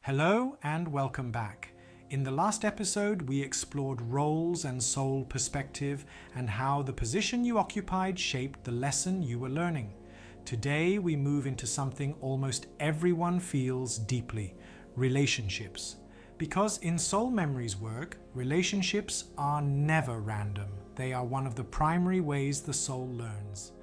Hello and welcome back. In the last episode, we explored roles and soul perspective and how the position you occupied shaped the lesson you were learning. Today, we move into something almost everyone feels deeply: relationships. Because in Soul Memories work, relationships are never random. They are one of the primary ways the soul learns.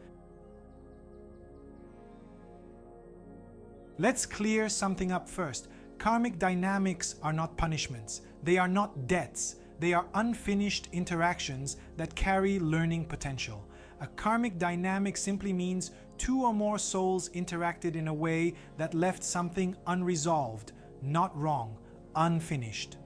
Let's clear something up first. Karmic dynamics are not punishments. They are not debts. They are unfinished interactions that carry learning potential. A karmic dynamic simply means two or more souls interacted in a way that left something unresolved, not wrong, unfinished.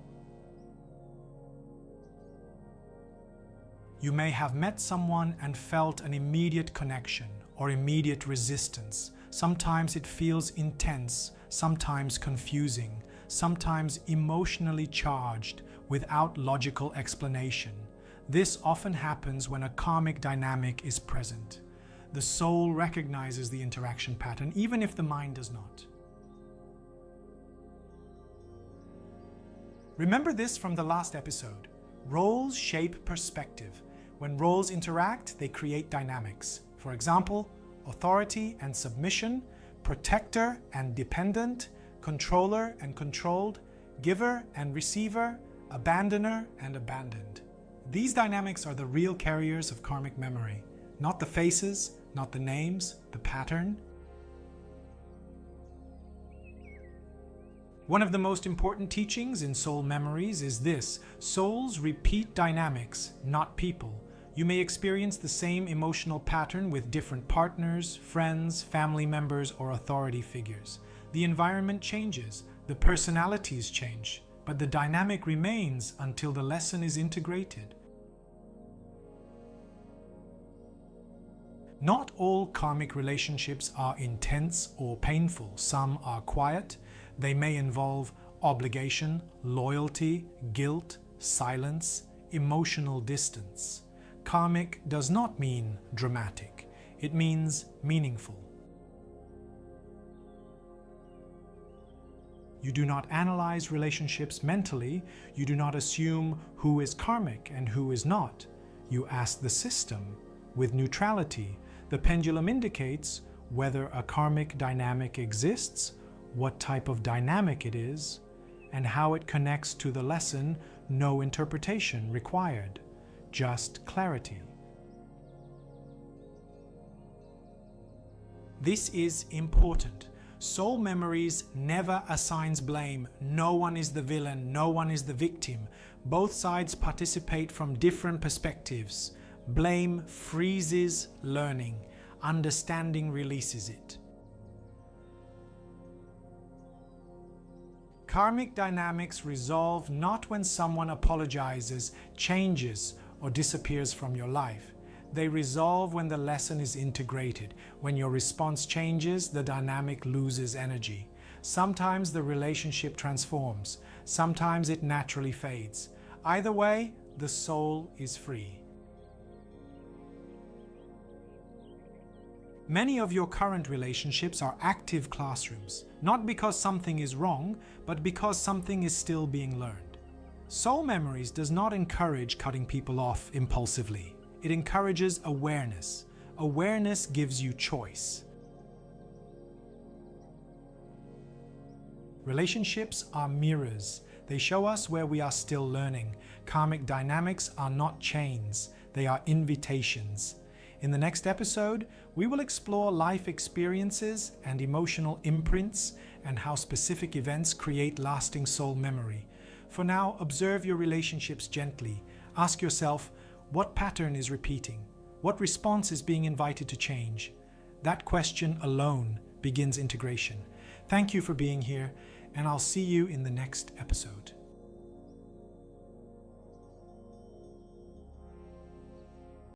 You may have met someone and felt an immediate connection or immediate resistance. Sometimes it feels intense, sometimes confusing, sometimes emotionally charged without logical explanation. This often happens when a karmic dynamic is present. The soul recognizes the interaction pattern, even if the mind does not. Remember this from the last episode. Roles shape perspective. When roles interact, they create dynamics. For example, authority and submission, protector and dependent, controller and controlled, giver and receiver, abandoner and abandoned. These dynamics are the real carriers of karmic memory, not the faces, not the names, the pattern. One of the most important teachings in Soul Memories is this: souls repeat dynamics, not people. You may experience the same emotional pattern with different partners, friends, family members, or authority figures. The environment changes, the personalities change, but the dynamic remains until the lesson is integrated. Not all karmic relationships are intense or painful. Some are quiet. They may involve obligation, loyalty, guilt, silence, emotional distance. Karmic does not mean dramatic. It means meaningful. You do not analyze relationships mentally. You do not assume who is karmic and who is not. You ask the system with neutrality. The pendulum indicates whether a karmic dynamic exists, what type of dynamic it is, and how it connects to the lesson. No interpretation required. Just clarity. This is important. Soul Memories never assigns blame. No one is the villain, no one is the victim. Both sides participate from different perspectives. Blame freezes learning. Understanding releases it. Karmic dynamics resolve not when someone apologizes, changes, or disappears from your life. They resolve when the lesson is integrated. When your response changes, the dynamic loses energy. Sometimes the relationship transforms. Sometimes it naturally fades. Either way, the soul is free. Many of your current relationships are active classrooms, not because something is wrong, but because something is still being learned. Soul Memories does not encourage cutting people off impulsively. It encourages awareness. Awareness gives you choice. Relationships are mirrors. They show us where we are still learning. Karmic dynamics are not chains. They are invitations. In the next episode, we will explore life experiences and emotional imprints and how specific events create lasting soul memory. For now, observe your relationships gently. Ask yourself, what pattern is repeating? What response is being invited to change? That question alone begins integration. Thank you for being here, and I'll see you in the next episode.